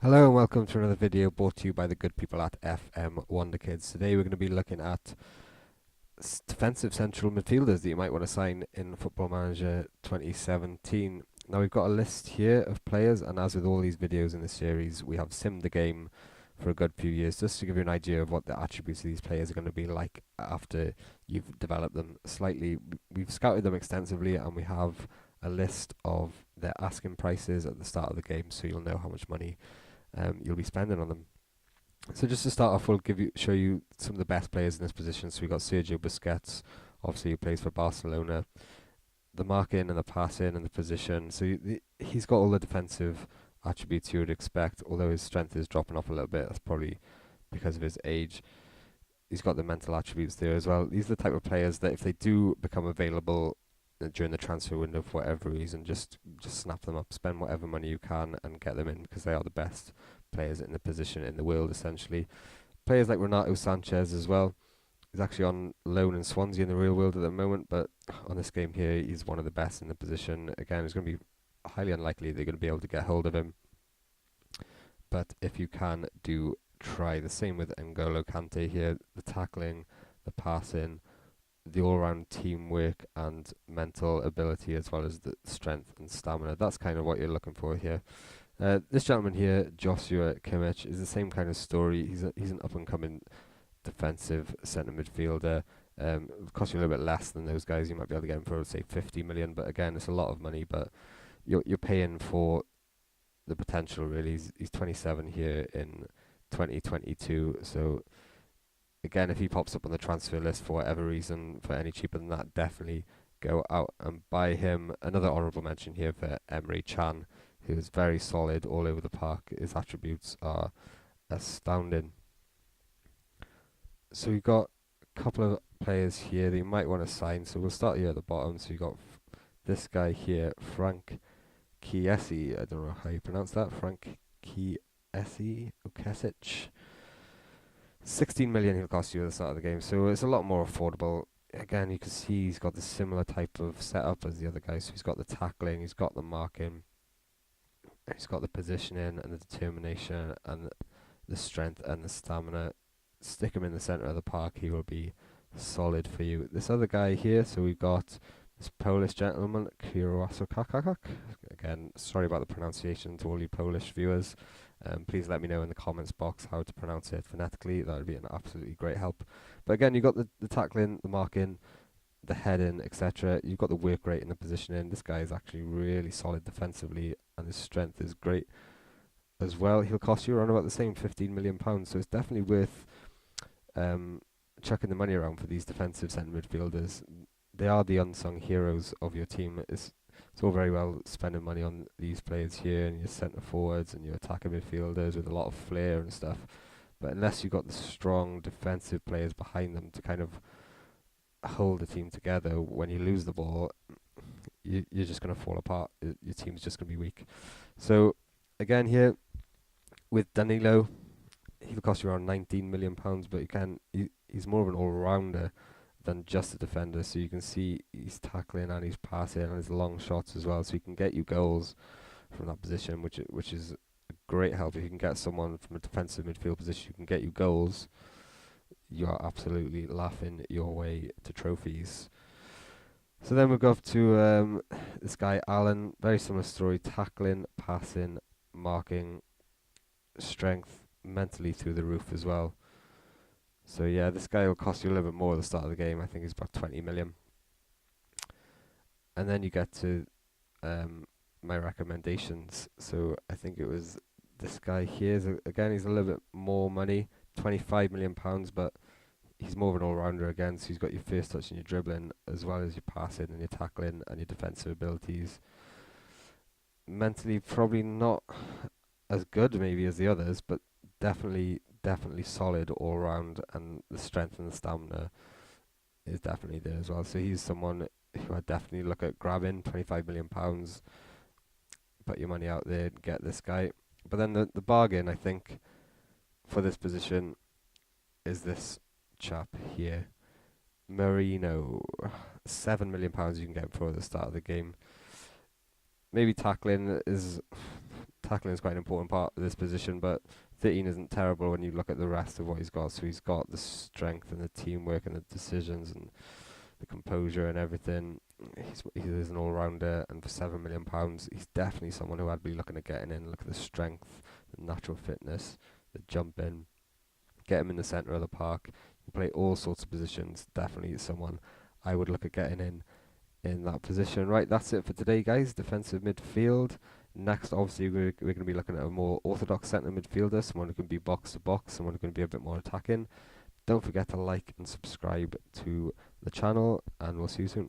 Hello and welcome to another video brought to you by the good people at FM Wonderkids. Today we're going to be looking at defensive central midfielders that you might want to sign in Football Manager 2017. Now we've got a list here of players, and as with all these videos in this series, we have simmed the game for a good few years just to give you an idea of what the attributes of these players are going to be like after you've developed them slightly. We've scouted them extensively and we have a list of their asking prices at the start of the game, so you'll know how much money you'll be spending on them. So just to start off, we'll show you some of the best players in this position. So we've got Sergio Busquets, obviously who plays for Barcelona. The marking and the passing and the position. So he's got all the defensive attributes you would expect, although his strength is dropping off a little bit. That's probably because of his age. He's got the mental attributes there as well. These are the type of players that if they do become available during the transfer window for whatever reason, just snap them up, spend whatever money you can and get them in, because they are the best players in the position in the world essentially. Players like Renato Sanchez as well. He's actually on loan in Swansea in the real world at the moment, but on this game here he's one of the best in the position. Again, it's going to be highly unlikely they're going to be able to get hold of him, but if you can, do try. The same with N'Golo Kante here. The tackling, the passing, the all-round teamwork and mental ability, as well as the strength and stamina. That's kind of what you're looking for here. This gentleman here, Joshua Kimmich, is the same kind of story. He's an up-and-coming defensive centre midfielder. It costs you a little bit less than those guys. You might be able to get him for, say, 50 million, but again, it's a lot of money. But you're paying for the potential, really. He's 27 here in 2022, so again, if he pops up on the transfer list for whatever reason, for any cheaper than that, definitely go out and buy him. Another honourable mention here for Emre Can, who is very solid all over the park. His attributes are astounding. So we've got a couple of players here that you might want to sign. So we'll start here at the bottom. So you've got this guy here, Frank Kiesi. I don't know how you pronounce that. Frank Kiesi, Ukesic. 16 million he'll cost you at the start of the game, so it's a lot more affordable. Again, you can see he's got the similar type of setup as the other guys. So he's got the tackling, he's got the marking, he's got the positioning and the determination and the strength and the stamina. Stick him in the centre of the park, he will be solid for you. This other guy here, so we've got this Polish gentleman, Kirosokakak. Again, sorry about the pronunciation to all you Polish viewers. Please let me know in the comments box how to pronounce it phonetically. That would be an absolutely great help. But again, you've got the tackling, the marking, the heading, etc. You've got the work rate and the positioning. This guy is actually really solid defensively, and his strength is great as well. He'll cost you around about the same £15 million, so it's definitely worth chucking the money around for these defensive centre midfielders. They are the unsung heroes of your team. It's all very well spending money on these players here and your centre forwards and your attacking midfielders with a lot of flair and stuff, but unless you've got the strong defensive players behind them to kind of hold the team together, when you lose the ball, you're just going to fall apart. Your team's just going to be weak. So again here with Danilo, he'll cost you around £19 million, but he's more of an all-rounder than just a defender. So you can see he's tackling and he's passing and his long shots as well, so he can get you goals from that position, which is a great help. If you can get someone from a defensive midfield position who can get you goals, you are absolutely laughing your way to trophies. So then we'll go up to this guy Alan. Very similar story: tackling, passing, marking, strength, mentally through the roof as well. So yeah, this guy will cost you a little bit more at the start of the game. I think he's about 20 million. And then you get to my recommendations. So I think it was this guy here. So again, he's a little bit more money, £25 million, but he's more of an all-rounder again. So he's got your first touch and your dribbling, as well as your passing and your tackling and your defensive abilities. Mentally, probably not as good maybe as the others, but definitely solid all round, and the strength and the stamina is definitely there as well. So he's someone who I'd definitely look at grabbing. £25 million, put your money out there, get this guy. But then the bargain, I think, for this position is this chap here, Marino. £7 million you can get him for at the start of the game. Maybe tackling tackling is quite an important part of this position, but 13 isn't terrible when you look at the rest of what he's got. So he's got the strength and the teamwork and the decisions and the composure and everything. He's an all-rounder, and for £7 million, he's definitely someone who I'd be looking at getting in. Look at the strength, the natural fitness, the jumping. Get him in the centre of the park. He can play all sorts of positions. Definitely someone I would look at getting in that position. Right, that's it for today, guys. Defensive midfield. Next, obviously, we're going to be looking at a more orthodox centre midfielder, someone who can be box to box, someone who can be a bit more attacking. Don't forget to like and subscribe to the channel, and we'll see you soon.